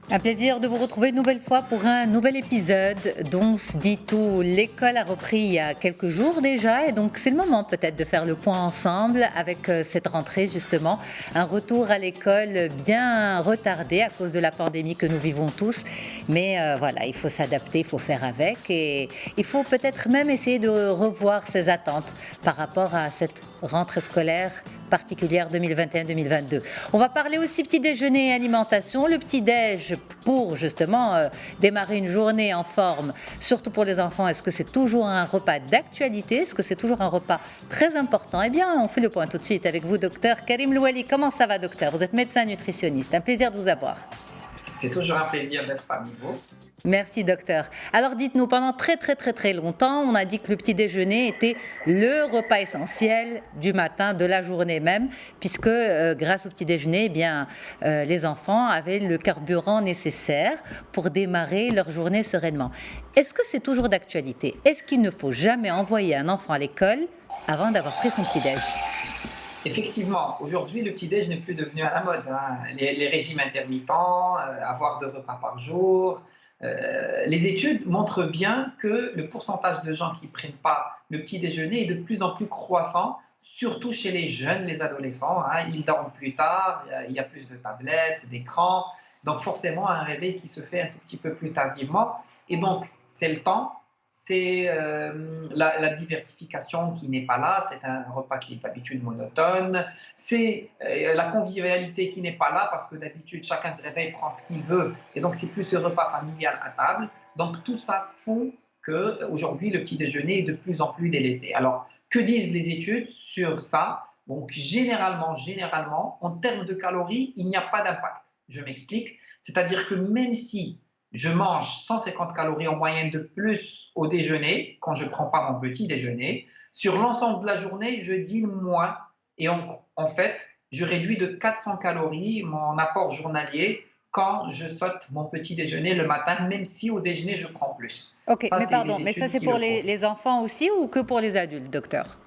Un plaisir de vous retrouver une nouvelle fois pour un nouvel épisode dont se dit tout. L'école a repris il y a quelques jours déjà et donc c'est le moment peut-être de faire le point ensemble avec cette rentrée justement. Un retour à l'école bien retardé à cause de la pandémie que nous vivons tous. Mais voilà, il faut s'adapter, il faut faire avec et il faut peut-être même essayer de revoir ses attentes par rapport à cette rentrée scolaire particulière 2021-2022. On va parler aussi petit déjeuner et alimentation. Le petit déj pour justement démarrer une journée en forme, surtout pour les enfants. Est-ce que c'est toujours un repas d'actualité? Est-ce que c'est toujours un repas très important? Eh bien, on fait le point tout de suite avec vous, docteur Karim Louali. Comment ça va, docteur? Vous êtes médecin nutritionniste. Un plaisir de vous avoir. C'est toujours un plaisir d'être parmi vous. Merci docteur. Alors dites-nous, pendant très longtemps, on a dit que le petit déjeuner était le repas essentiel du matin, de la journée même, puisque grâce au petit déjeuner, eh bien, les enfants avaient le carburant nécessaire pour démarrer leur journée sereinement. Est-ce que c'est toujours d'actualité? Est-ce qu'il ne faut jamais envoyer un enfant à l'école avant d'avoir pris son petit déj? Effectivement, aujourd'hui, le petit-déj n'est plus devenu à la mode, hein. Les régimes intermittents, avoir 2 repas par jour. Les études montrent bien que le pourcentage de gens qui ne prennent pas le petit déjeuner est de plus en plus croissant, surtout chez les jeunes, les adolescents, hein. Ils dorment plus tard, il y a plus de tablettes, d'écrans, donc forcément un réveil qui se fait un tout petit peu plus tardivement. Et donc, c'est le temps. C'est la diversification qui n'est pas là, c'est un repas qui est d'habitude monotone, c'est la convivialité qui n'est pas là parce que d'habitude chacun se réveille, prend ce qu'il veut et donc c'est plus ce repas familial à table. Donc tout ça font qu'aujourd'hui le petit déjeuner est de plus en plus délaissé. Alors que disent les études sur ça? Donc généralement, en termes de calories, il n'y a pas d'impact. Je m'explique, c'est-à-dire que même si je mange 150 calories en moyenne de plus au déjeuner, quand je ne prends pas mon petit déjeuner. Sur l'ensemble de la journée, je dîne moins et en fait, je réduis de 400 calories mon apport journalier quand je saute mon petit déjeuner le matin, même si au déjeuner, je prends plus. Ok, Ça, mais c'est pardon, les mais ça études c'est qui pour le prouvent. les enfants aussi ou que pour les adultes, docteur?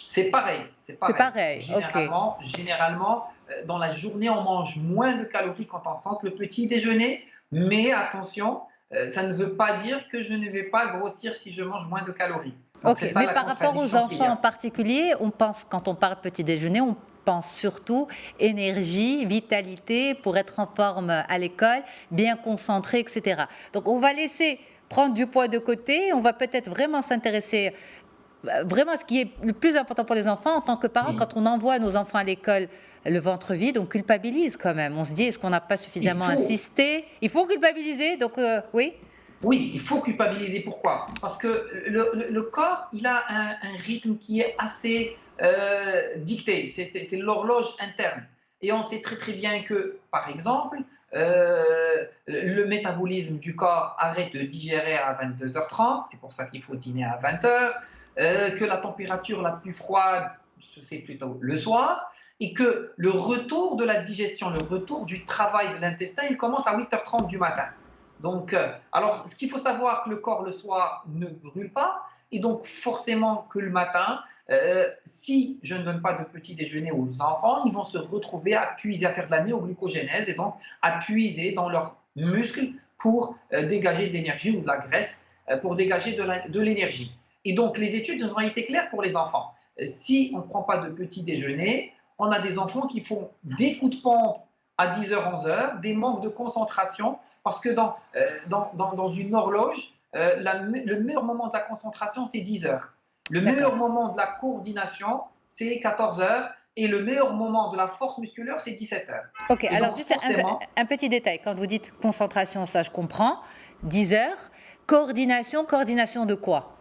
C'est pareil, c'est C'est pareil. pareil, ok. Généralement, dans la journée, on mange moins de calories quand on sente le petit déjeuner, mais attention, ça ne veut pas dire que je ne vais pas grossir si je mange moins de calories. Donc c'est Ok, ça mais la par rapport aux contradiction qu'il y enfants en a. particulier, on pense, quand on parle petit déjeuner, on pense surtout énergie, vitalité pour être en forme à l'école, bien concentré, etc. Donc on va laisser prendre du poids de côté, on va peut-être vraiment s'intéresser vraiment à ce qui est le plus important pour les enfants en tant que parents. Oui, Quand on envoie nos enfants à l'école le ventre vide, on culpabilise quand même. On se dit, est-ce qu'on n'a pas il suffisamment faut, insisté? Il faut culpabiliser, donc oui. oui, il faut culpabiliser. Pourquoi? Parce que le corps, il a un rythme qui est assez dicté. C'est l'horloge interne. Et on sait très très bien que, par exemple, le métabolisme du corps arrête de digérer à 22h30, c'est pour ça qu'il faut dîner à 20h, que la température la plus froide se fait plutôt le soir, et que le retour de la digestion, le retour du travail de l'intestin, il commence à 8h30 du matin. Donc, alors, ce qu'il faut savoir, que le corps le soir ne brûle pas, et donc forcément que le matin, si je ne donne pas de petit déjeuner aux enfants, ils vont se retrouver à puiser, à faire de la néoglucogénèse, et donc à puiser dans leurs muscles pour dégager de l'énergie ou de la graisse, pour dégager de l'énergie. Et donc, les études nous ont été claires pour les enfants. Si on ne prend pas de petit déjeuner, on a des enfants qui font des coups de pompe à 10h, 11h, des manques de concentration, parce que dans une horloge, le meilleur moment de la concentration, c'est 10h. Le D'accord. meilleur moment de la coordination, c'est 14h. Et le meilleur moment de la force musculaire, c'est 17h. Ok, Et alors donc, juste forcément, un petit détail. Quand vous dites concentration, ça je comprends. 10 heures. Coordination, coordination de quoi?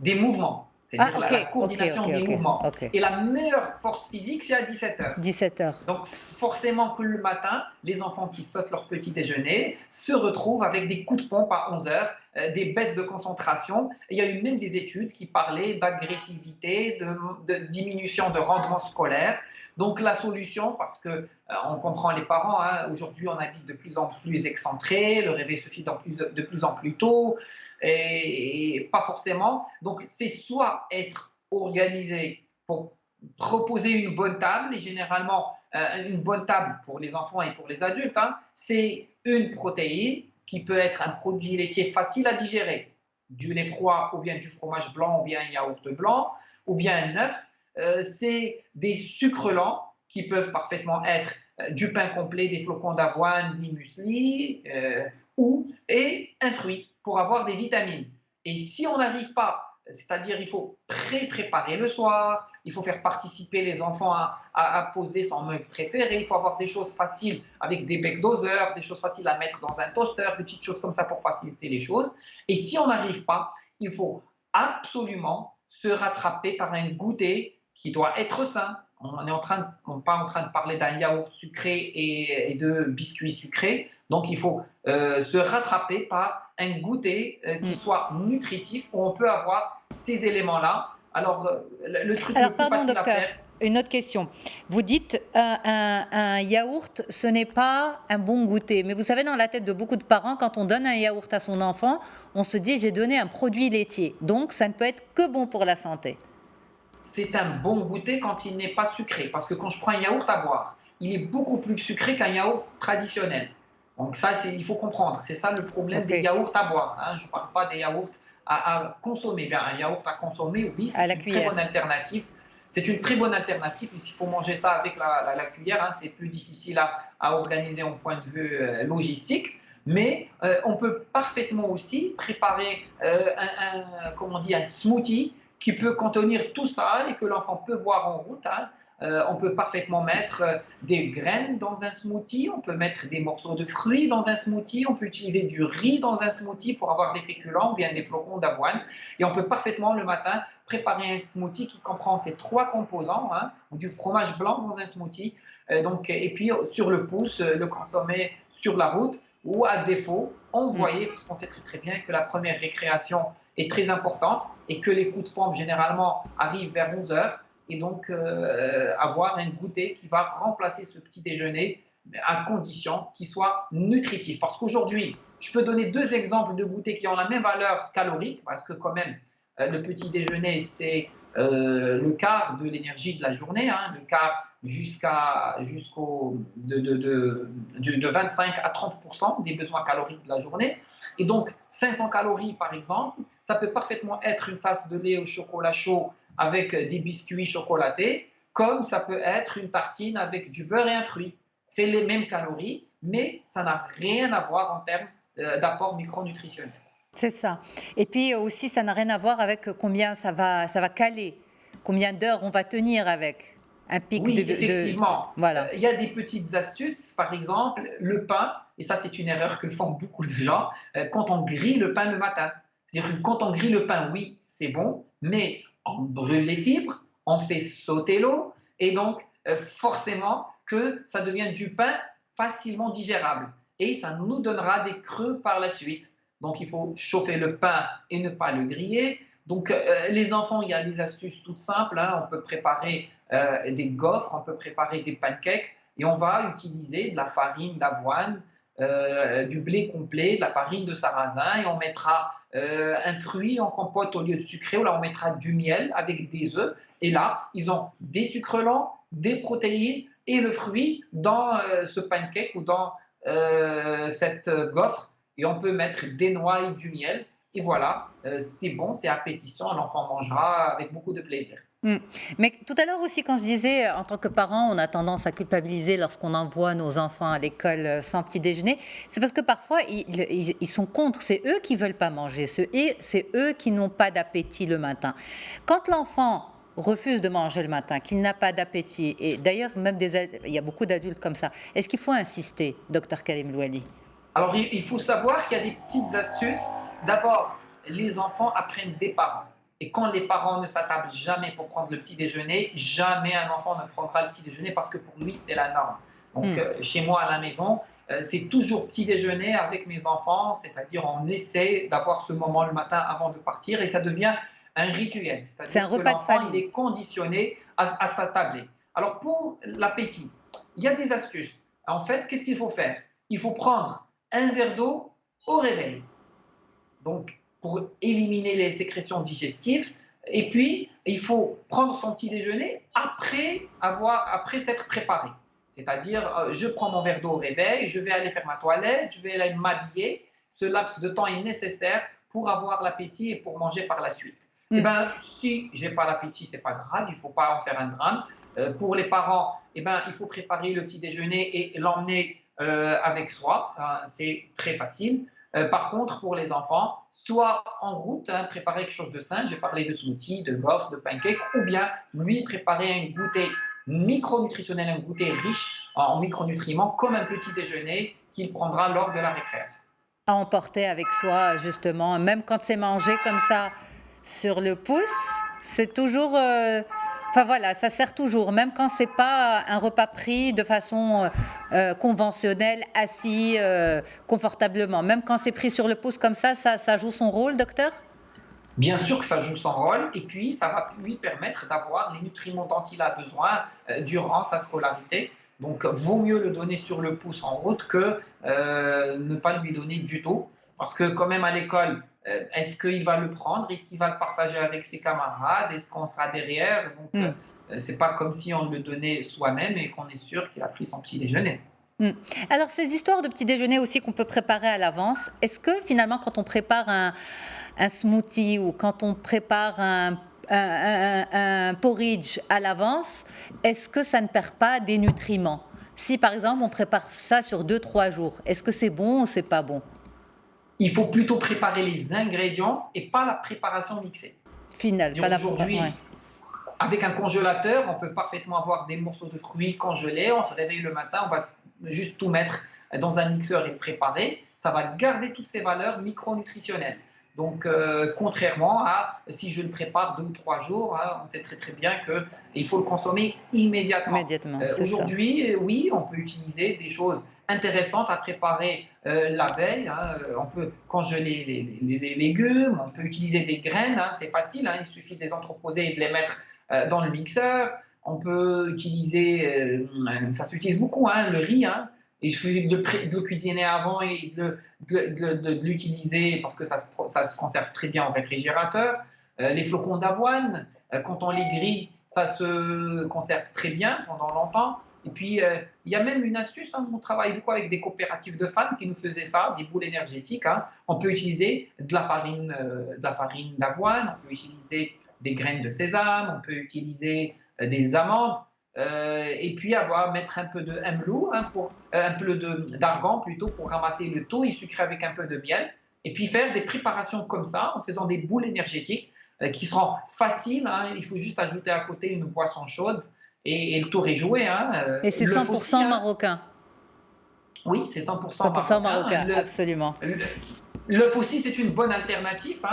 des mouvements, Ah, c'est-à-dire ok, la ok, ok, coordination des ok, mouvements. ok. Et la meilleure force physique, c'est à 17h. 17 heures. Donc forcément que le matin, les enfants qui sautent leur petit déjeuner se retrouvent avec des coups de pompe à 11 heures, des baisses de concentration. Et il y a eu même des études qui parlaient d'agressivité, de diminution de rendement scolaire. Donc la solution, parce que on comprend les parents, hein, aujourd'hui on habite de plus en plus excentré, le réveil se fait de plus en plus tôt, et pas forcément. Donc c'est soit être organisé pour proposer une bonne table, et généralement une bonne table pour les enfants et pour les adultes, hein, c'est une protéine qui peut être un produit laitier facile à digérer, du lait froid ou bien du fromage blanc ou bien un yaourt blanc ou bien un œuf. C'est des sucres lents qui peuvent parfaitement être du pain complet, des flocons d'avoine, du muesli et un fruit pour avoir des vitamines. Et si on n'arrive pas, c'est-à-dire il faut préparer le soir, il faut faire participer les enfants à poser son mug préféré, il faut avoir des choses faciles avec des becs doseurs, des choses faciles à mettre dans un toaster, des petites choses comme ça pour faciliter les choses. Et si on n'arrive pas, il faut absolument se rattraper par un goûter qui doit être sain. On n'est pas en train de parler d'un yaourt sucré et de biscuits sucrés. Donc, il faut se rattraper par un goûter qui soit nutritif, où on peut avoir ces éléments-là. Alors, le truc le plus pardon, facile docteur, à faire... une autre question. Vous dites un yaourt, ce n'est pas un bon goûter. Mais vous savez, dans la tête de beaucoup de parents, quand on donne un yaourt à son enfant, on se dit, j'ai donné un produit laitier. Donc, ça ne peut être que bon pour la santé. C'est un bon goûter quand il n'est pas sucré. Parce que quand je prends un yaourt à boire, il est beaucoup plus sucré qu'un yaourt traditionnel. Donc ça, il faut comprendre. C'est ça le problème des yaourts à boire. Hein. Je ne parle pas des yaourts à consommer. Bien, un yaourt à consommer, oui, c'est une très bonne alternative. C'est une très bonne alternative, mais s'il faut manger ça avec la cuillère, hein, c'est plus difficile à organiser en point de vue logistique. Mais on peut parfaitement aussi préparer un smoothie qui peut contenir tout ça et que l'enfant peut boire en route. Hein. On peut parfaitement mettre des graines dans un smoothie, on peut mettre des morceaux de fruits dans un smoothie, on peut utiliser du riz dans un smoothie pour avoir des féculents ou bien des flocons d'avoine. Et on peut parfaitement le matin préparer un smoothie qui comprend ces trois composants, hein, ou du fromage blanc dans un smoothie, et puis sur le pouce, le consommer sur la route ou à défaut, envoyer, parce qu'on sait très très bien que la première récréation est très importante et que les coups de pompe généralement arrivent vers 11 heures. Et donc, avoir un goûter qui va remplacer ce petit déjeuner à condition qu'il soit nutritif. Parce qu'aujourd'hui, je peux donner deux exemples de goûters qui ont la même valeur calorique, parce que quand même, le petit déjeuner, c'est le quart de l'énergie de la journée, hein, le quart de 25 à 30% des besoins caloriques de la journée. Et donc, 500 calories, par exemple, ça peut parfaitement être une tasse de lait au chocolat chaud avec des biscuits chocolatés, comme ça peut être une tartine avec du beurre et un fruit. C'est les mêmes calories, mais ça n'a rien à voir en termes d'apport micronutritionnel. C'est ça. Et puis aussi, ça n'a rien à voir avec combien ça va caler, combien d'heures on va tenir avec un pic oui, effectivement. Voilà. Il y a des petites astuces, par exemple, le pain, et ça c'est une erreur que font beaucoup de gens, quand on grille le pain le matin. C'est-à-dire que quand on grille le pain, oui, c'est bon, mais on brûle les fibres, on fait sauter l'eau, et donc forcément que ça devient du pain facilement digérable. Et ça nous donnera des creux par la suite. Donc il faut chauffer le pain et ne pas le griller. Donc les enfants, il y a des astuces toutes simples. Hein. On peut préparer des gaufres, on peut préparer des pancakes et on va utiliser de la farine d'avoine, du blé complet, de la farine de sarrasin et on mettra un fruit en compote au lieu de sucré ou là on mettra du miel avec des œufs et là ils ont des sucres lents, des protéines et le fruit dans ce pancake ou dans cette gaufre et on peut mettre des noix et du miel et voilà, c'est bon, c'est appétissant, l'enfant mangera avec beaucoup de plaisir. Mais tout à l'heure aussi, quand je disais, en tant que parent, on a tendance à culpabiliser lorsqu'on envoie nos enfants à l'école sans petit déjeuner, c'est parce que parfois, ils sont contre, c'est eux qui ne veulent pas manger, c'est eux qui n'ont pas d'appétit le matin. Quand l'enfant refuse de manger le matin, qu'il n'a pas d'appétit, et d'ailleurs, même il y a beaucoup d'adultes comme ça, est-ce qu'il faut insister, docteur Karim Louali? Alors, il faut savoir qu'il y a des petites astuces. D'abord, les enfants apprennent des parents. Et quand les parents ne s'attablent jamais pour prendre le petit déjeuner, jamais un enfant ne prendra le petit déjeuner parce que pour lui, c'est la norme. Donc, chez moi à la maison, c'est toujours petit déjeuner avec mes enfants, c'est-à-dire on essaie d'avoir ce moment le matin avant de partir et ça devient un rituel. C'est un repas de famille. L'enfant, il est conditionné à s'attabler. Alors, pour l'appétit, il y a des astuces. En fait, qu'est-ce qu'il faut faire? Il faut prendre un verre d'eau au réveil. Donc, pour éliminer les sécrétions digestives. Et puis, il faut prendre son petit déjeuner après s'être préparé. C'est-à-dire, je prends mon verre d'eau au réveil, je vais aller faire ma toilette, je vais aller m'habiller. Ce laps de temps est nécessaire pour avoir l'appétit et pour manger par la suite. Eh Mm. ben, si j'ai pas l'appétit, c'est pas grave, il faut pas en faire un drame. Pour les parents, eh ben, il faut préparer le petit déjeuner et l'emmener avec soi. Hein, c'est très facile. Par contre, pour les enfants, soit en route, hein, préparer quelque chose de simple, j'ai parlé de smoothie, de gaufres, de pancakes, ou bien lui préparer un goûter micronutritionnel, un goûter riche en micronutriments, comme un petit déjeuner qu'il prendra lors de la récréation. À emporter avec soi, justement, même quand c'est mangé comme ça sur le pouce, c'est toujours. Enfin voilà, ça sert toujours, même quand c'est pas un repas pris de façon conventionnelle, assis confortablement. Même quand c'est pris sur le pouce comme ça joue son rôle, docteur? Bien sûr que ça joue son rôle et puis ça va lui permettre d'avoir les nutriments dont il a besoin durant sa scolarité. Donc, vaut mieux le donner sur le pouce en route que ne pas lui donner du tout. Parce que quand même à l'école, est-ce qu'il va le prendre? Est-ce qu'il va le partager avec ses camarades? Est-ce qu'on sera derrière? Donc, Hmm. c'est pas comme si on le donnait soi-même et qu'on est sûr qu'il a pris son petit déjeuner. Hmm. Alors, ces histoires de petit déjeuner aussi qu'on peut préparer à l'avance, est-ce que finalement, quand on prépare un smoothie ou quand on prépare un porridge à l'avance, est-ce que ça ne perd pas des nutriments? Si par exemple on prépare ça sur 2, 3 jours, est-ce que c'est bon ou c'est pas bon? Il faut plutôt préparer les ingrédients et pas la préparation mixée. Final, pas la Aujourd'hui, ouais. avec un congélateur, on peut parfaitement avoir des morceaux de fruits congelés. On se réveille le matin, on va juste tout mettre dans un mixeur et le préparer. Ça va garder toutes ces valeurs micronutritionnelles. Donc, contrairement à si je le prépare 2 ou 3 jours, hein, on sait très très bien qu'il faut le consommer immédiatement. Immédiatement, c'est ça. Aujourd'hui, oui, on peut utiliser des choses intéressantes à préparer la veille. Hein. On peut congeler les légumes, on peut utiliser des graines, hein, c'est facile, hein, il suffit de les entreposer et de les mettre dans le mixeur. On peut utiliser, ça s'utilise beaucoup, hein, le riz. Hein. Il suffit de le cuisiner avant et de l'utiliser parce que ça se conserve très bien au réfrigérateur. Les flocons d'avoine, quand on les grille, ça se conserve très bien pendant longtemps. Et puis, il y a même une astuce, hein, on travaille beaucoup avec des coopératives de femmes qui nous faisaient ça, des boules énergétiques. Hein. On peut utiliser de la farine d'avoine, on peut utiliser des graines de sésame, on peut utiliser des amandes. Et puis mettre un peu de mlou, hein, un peu d'argan plutôt pour ramasser le tout et sucrer avec un peu de miel. Et puis faire des préparations comme ça en faisant des boules énergétiques qui seront faciles. Hein, il faut juste ajouter à côté une boisson chaude et le tour est joué. Hein, et c'est 100% marocain. Oui, c'est 100% 100% marocain. Absolument. L'œuf aussi, c'est une bonne alternative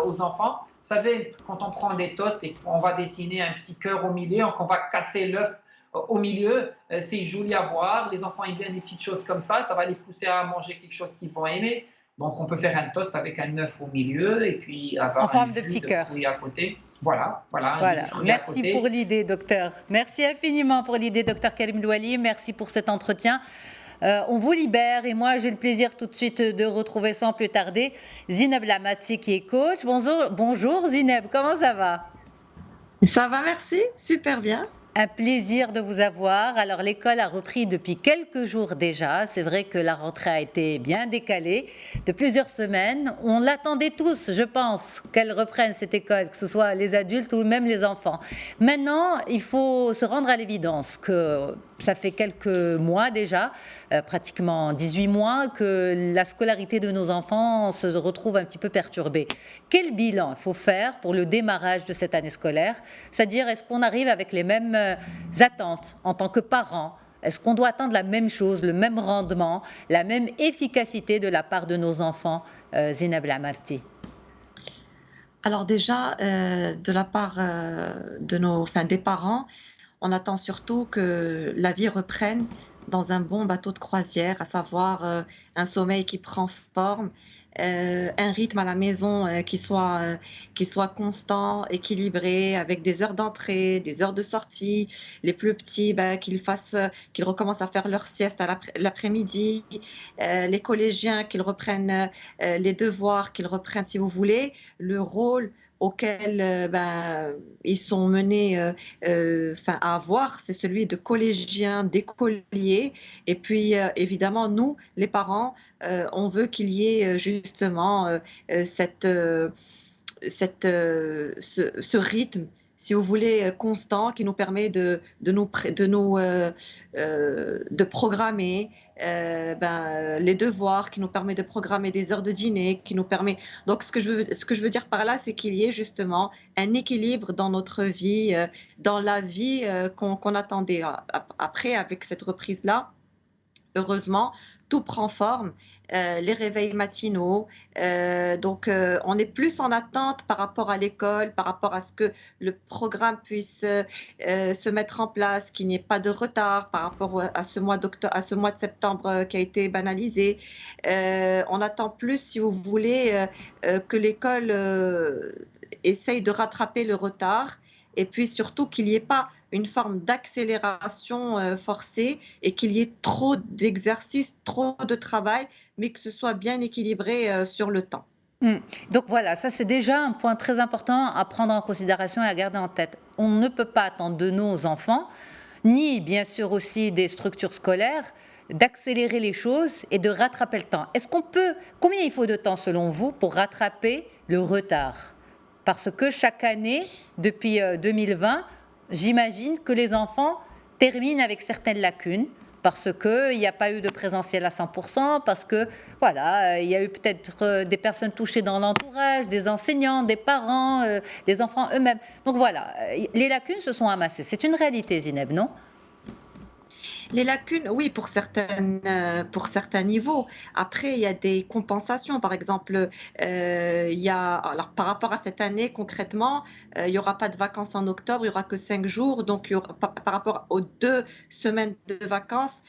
aux enfants. Vous savez, quand on prend des toasts et qu'on va dessiner un petit cœur au milieu, qu'on va casser l'œuf au milieu, c'est joli à voir. Les enfants aiment bien des petites choses comme ça va les pousser à manger quelque chose qu'ils vont aimer. Donc, on peut faire un toast avec un œuf au milieu et puis avoir un jus de fruits à côté. Voilà. Merci pour l'idée, docteur. Merci infiniment pour l'idée, docteur Karim Louali. Merci pour cet entretien. On vous libère et moi j'ai le plaisir tout de suite de retrouver sans plus tarder Zineb Lamati qui est coach. Bonjour Zineb, comment ça va? Ça va, merci, super bien. Un plaisir de vous avoir. Alors l'école a repris depuis quelques jours déjà. C'est vrai que la rentrée a été bien décalée de plusieurs semaines. On l'attendait tous, je pense, qu'elle reprenne cette école, que ce soit les adultes ou même les enfants. Maintenant, il faut se rendre à l'évidence que ça fait quelques mois déjà, pratiquement 18 mois, que la scolarité de nos enfants se retrouve un petit peu perturbée. Quel bilan il faut faire pour le démarrage de cette année scolaire? C'est-à-dire, est-ce qu'on arrive avec les mêmes attentes en tant que parents? Est-ce qu'on doit attendre la même chose, le même rendement, la même efficacité de la part de nos enfants, Zineb Lamati? Alors déjà, de la part des parents, on attend surtout que la vie reprenne dans un bon bateau de croisière, à savoir un sommeil qui prend forme, un rythme à la maison qui soit constant, équilibré, avec des heures d'entrée, des heures de sortie. Les plus petits, qu'ils recommencent à faire leur sieste à l'après-midi. Les collégiens, qu'ils reprennent les devoirs, qu'ils reprennent, si vous voulez, le rôle auquel ils sont menés à avoir, c'est celui de collégiens, d'écoliers. Et puis, évidemment, nous, les parents, on veut qu'il y ait justement ce rythme, si vous voulez, constant, qui nous permet de programmer les devoirs, qui nous permet de programmer des heures de dîner, qui nous permet. Donc, ce que je veux dire par là, c'est qu'il y ait justement un équilibre dans notre vie, dans la vie qu'on attendait. Après, avec cette reprise-là, heureusement, tout prend forme, les réveils matinaux. On est plus en attente par rapport à l'école, par rapport à ce que le programme puisse se mettre en place, qu'il n'y ait pas de retard par rapport à ce mois de septembre qui a été banalisé. On attend plus, si vous voulez, que l'école essaye de rattraper le retard. Et puis surtout qu'il n'y ait pas une forme d'accélération forcée et qu'il y ait trop d'exercices, trop de travail, mais que ce soit bien équilibré sur le temps. Donc voilà, ça c'est déjà un point très important à prendre en considération et à garder en tête. On ne peut pas attendre de nos enfants, ni bien sûr aussi des structures scolaires, d'accélérer les choses et de rattraper le temps. Combien il faut de temps selon vous pour rattraper le retard ? Parce que chaque année, depuis 2020, j'imagine que les enfants terminent avec certaines lacunes, parce qu'il n'y a pas eu de présentiel à 100%, parce que voilà, il y a eu peut-être des personnes touchées dans l'entourage, des enseignants, des parents, des enfants eux-mêmes. Donc voilà, les lacunes se sont amassées. C'est une réalité, Zineb, non ? Les lacunes, oui, pour certains niveaux. Après, il y a des compensations. Par exemple, alors, par rapport à cette année, concrètement, il n'y aura pas de vacances en octobre, il n'y aura que 5 jours. Donc, par rapport aux 2 semaines de vacances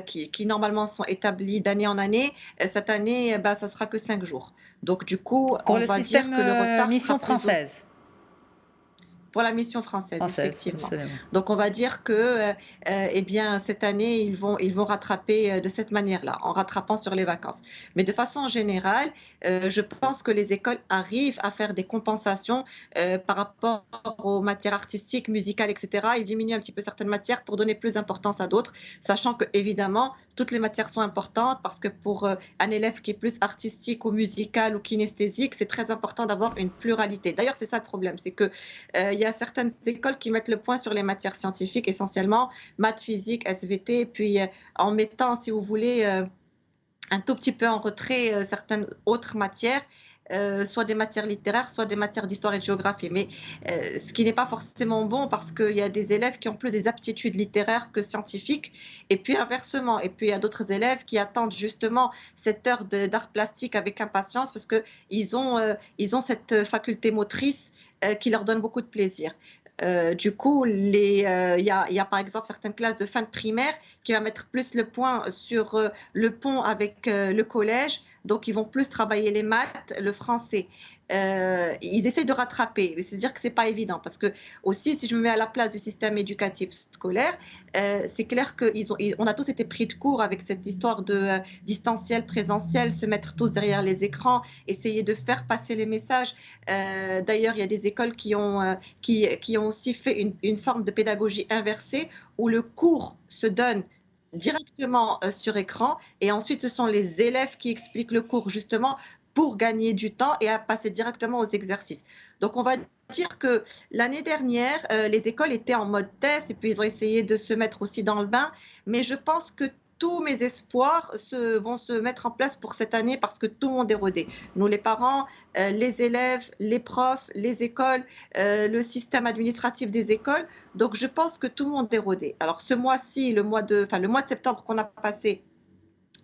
qui normalement sont établies d'année en année, cette année, ça sera que 5 jours. Donc, du coup, pour on va dire que le retard mission sera française. Pour la mission française, effectivement. Absolument. Donc, on va dire que cette année, ils vont rattraper de cette manière-là, en rattrapant sur les vacances. Mais de façon générale, je pense que les écoles arrivent à faire des compensations par rapport aux matières artistiques, musicales, etc. Ils diminuent un petit peu certaines matières pour donner plus d'importance à d'autres, sachant que, évidemment, toutes les matières sont importantes parce que pour un élève qui est plus artistique ou musical ou kinesthésique, c'est très important d'avoir une pluralité. D'ailleurs, c'est ça le problème, c'est que il y a certaines écoles qui mettent le point sur les matières scientifiques, essentiellement maths, physique, SVT, puis en mettant, si vous voulez, un tout petit peu en retrait certaines autres matières, soit des matières littéraires, soit des matières d'histoire et de géographie. Mais ce qui n'est pas forcément bon parce qu'il y a des élèves qui ont plus des aptitudes littéraires que scientifiques, et puis inversement. Et puis il y a d'autres élèves qui attendent justement cette heure d'art plastique avec impatience parce qu'ils ont cette faculté motrice qui leur donne beaucoup de plaisir. Du coup, il y a par exemple certaines classes de fin de primaire qui vont mettre plus le point sur le pont avec le collège, donc ils vont plus travailler les maths, le français. Ils essayent de rattraper, mais c'est-à-dire que c'est pas évident parce que aussi, si je me mets à la place du système éducatif scolaire, c'est clair qu'on a tous été pris de court avec cette histoire de distanciel, présentiel, se mettre tous derrière les écrans, essayer de faire passer les messages. D'ailleurs, il y a des écoles qui ont aussi fait une forme de pédagogie inversée où le cours se donne directement sur écran et ensuite ce sont les élèves qui expliquent le cours justement pour gagner du temps et à passer directement aux exercices. Donc, on va dire que l'année dernière, les écoles étaient en mode test et puis ils ont essayé de se mettre aussi dans le bain. Mais je pense que tous mes espoirs vont se mettre en place pour cette année parce que tout le monde est rodé. Nous, les parents, les élèves, les profs, les écoles, le système administratif des écoles. Donc, je pense que tout le monde est rodé. Alors, ce mois-ci, le mois de septembre qu'on a passé,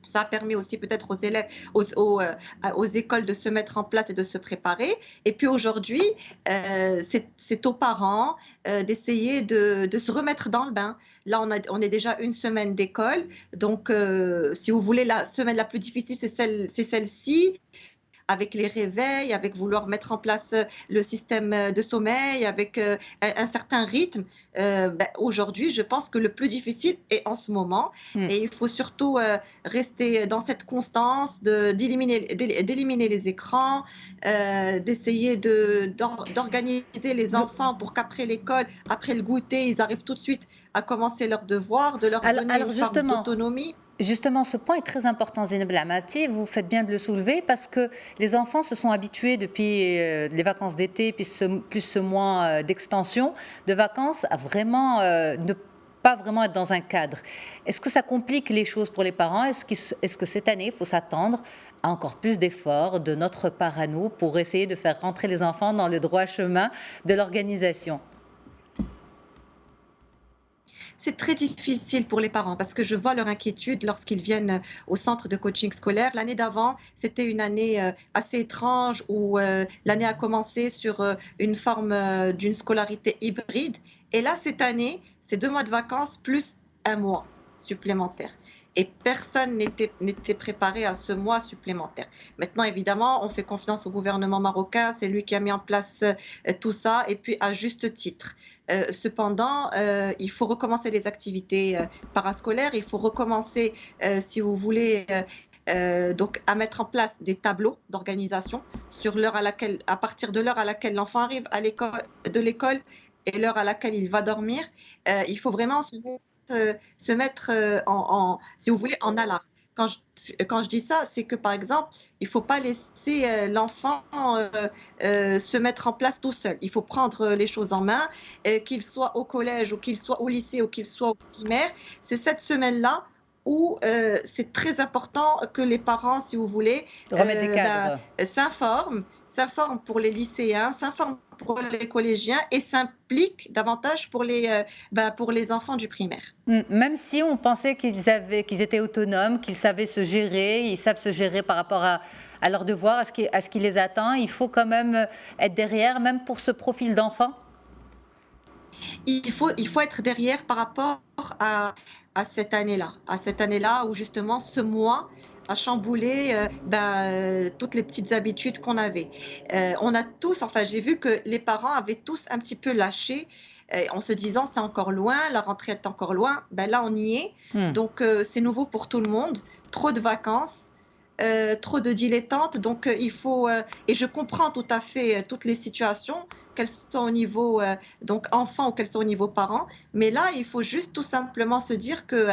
ça a permis aussi peut-être aux élèves, aux écoles de se mettre en place et de se préparer. Et puis aujourd'hui, c'est aux parents d'essayer de se remettre dans le bain. Là, on est déjà une semaine d'école. Donc, si vous voulez, la semaine la plus difficile, c'est celle-ci. avec les réveils, avec vouloir mettre en place le système de sommeil, avec un certain rythme. Aujourd'hui, je pense que le plus difficile est en ce moment et il faut surtout rester dans cette constance d'éliminer les écrans, d'essayer d'organiser les enfants pour qu'après l'école, après le goûter, ils arrivent tout de suite à commencer leurs devoirs, de leur donner une forme d'autonomie. Justement, ce point est très important, Zineb Lamati. Vous faites bien de le soulever parce que les enfants se sont habitués depuis les vacances d'été, plus ce mois d'extension de vacances, à vraiment ne pas vraiment être dans un cadre. Est-ce que ça complique les choses pour les parents ? Est-ce que cette année, il faut s'attendre à encore plus d'efforts de notre part à nous pour essayer de faire rentrer les enfants dans le droit chemin de l'organisation ? C'est très difficile pour les parents parce que je vois leur inquiétude lorsqu'ils viennent au centre de coaching scolaire. L'année d'avant, c'était une année assez étrange où l'année a commencé sur une forme d'une scolarité hybride. Et là, cette année, c'est 2 mois de vacances plus 1 mois supplémentaire. Et personne n'était préparé à ce mois supplémentaire. Maintenant, évidemment, on fait confiance au gouvernement marocain, c'est lui qui a mis en place tout ça, et puis à juste titre. Cependant, il faut recommencer les activités parascolaires, il faut recommencer, si vous voulez, donc à mettre en place des tableaux d'organisation sur à partir de l'heure à laquelle l'enfant arrive de l'école et l'heure à laquelle il va dormir. Il faut vraiment se mettre si vous voulez, en alarme. Quand je dis ça, c'est que par exemple, il ne faut pas laisser l'enfant se mettre en place tout seul. Il faut prendre les choses en main, qu'il soit au collège ou qu'il soit au lycée ou qu'il soit au primaire. C'est cette semaine-là où c'est très important que les parents, si vous voulez, s'informent pour les lycéens, s'informent pour les collégiens et s'impliquent davantage pour les enfants du primaire. Même si on pensait qu'ils étaient autonomes, qu'ils savaient se gérer, ils savent se gérer par rapport à leurs devoirs, à ce qui les attend, il faut quand même être derrière, même pour ce profil d'enfant. Il faut être derrière par rapport à cette année-là où justement ce mois a chamboulé toutes les petites habitudes qu'on avait. On a tous, enfin j'ai vu que les parents avaient tous un petit peu lâché en se disant c'est encore loin, la rentrée est encore loin. Là on y est, donc c'est nouveau pour tout le monde, trop de vacances. Trop de dilettantes, donc il faut, et je comprends tout à fait toutes les situations, qu'elles soient au niveau donc enfant ou qu'elles soient au niveau parent, mais là il faut juste tout simplement se dire que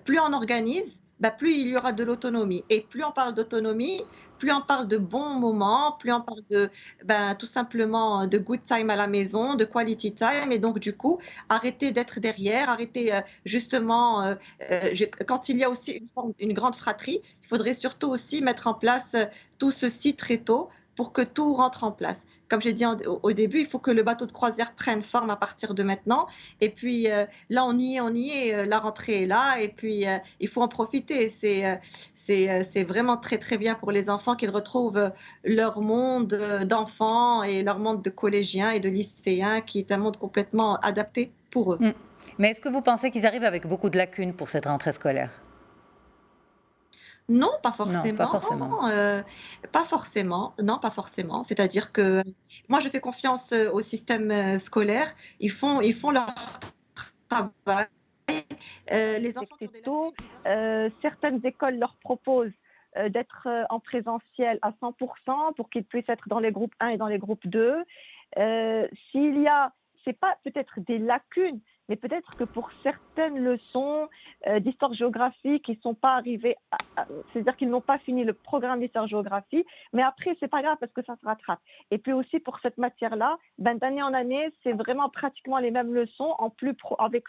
plus on organise, plus il y aura de l'autonomie, et plus on parle d'autonomie, plus on parle de bons moments, plus on parle de tout simplement de good time à la maison, de quality time, et donc du coup arrêter d'être derrière, arrêter justement quand il y a aussi une grande fratrie, il faudrait surtout aussi mettre en place tout ceci très tôt pour que tout rentre en place. Comme j'ai dit au début, il faut que le bateau de croisière prenne forme à partir de maintenant. Et puis là, on y est, la rentrée est là. Et puis, il faut en profiter. C'est vraiment très, très bien pour les enfants qu'ils retrouvent leur monde d'enfants et leur monde de collégiens et de lycéens, qui est un monde complètement adapté pour eux. Mais est-ce que vous pensez qu'ils arrivent avec beaucoup de lacunes pour cette rentrée scolaire ? Non, pas forcément. Non, pas forcément. Pas forcément. Non, pas forcément. C'est-à-dire que moi, je fais confiance au système scolaire. Ils font leur travail. Les enfants tôt, certaines écoles leur proposent d'être en présentiel à 100% pour qu'ils puissent être dans les groupes 1 et dans les groupes 2. S'il y a, c'est pas peut-être des lacunes, mais peut-être que pour certaines leçons d'histoire-géographie qui ne sont pas arrivées, c'est-à-dire qu'ils n'ont pas fini le programme d'histoire-géographie, mais après, c'est pas grave parce que ça se rattrape. Et puis aussi pour cette matière-là, d'année en année, c'est vraiment pratiquement les mêmes leçons, en plus avec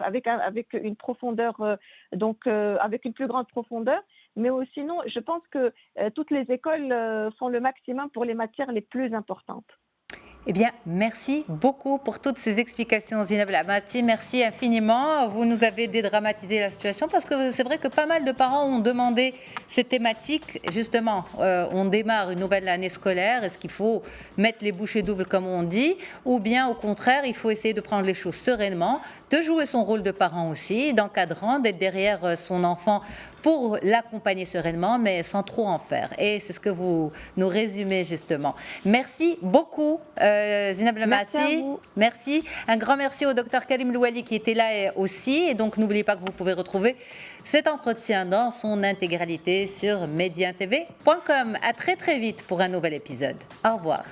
une profondeur, avec une plus grande profondeur. Mais sinon, je pense que toutes les écoles font le maximum pour les matières les plus importantes. Eh bien, merci beaucoup pour toutes ces explications, Zineb Lamati. Merci infiniment. Vous nous avez dédramatisé la situation parce que c'est vrai que pas mal de parents ont demandé ces thématiques. Justement, on démarre une nouvelle année scolaire. Est-ce qu'il faut mettre les bouchées doubles, comme on dit, ou bien au contraire, il faut essayer de prendre les choses sereinement, de jouer son rôle de parent aussi, d'encadrant, d'être derrière son enfant pour l'accompagner sereinement, mais sans trop en faire. Et c'est ce que vous nous résumez justement. Merci beaucoup, Zina Belmati. Merci. Un grand merci au docteur Karim Louali qui était là aussi. Et donc, n'oubliez pas que vous pouvez retrouver cet entretien dans son intégralité sur mediantv.com. À très très vite pour un nouvel épisode. Au revoir.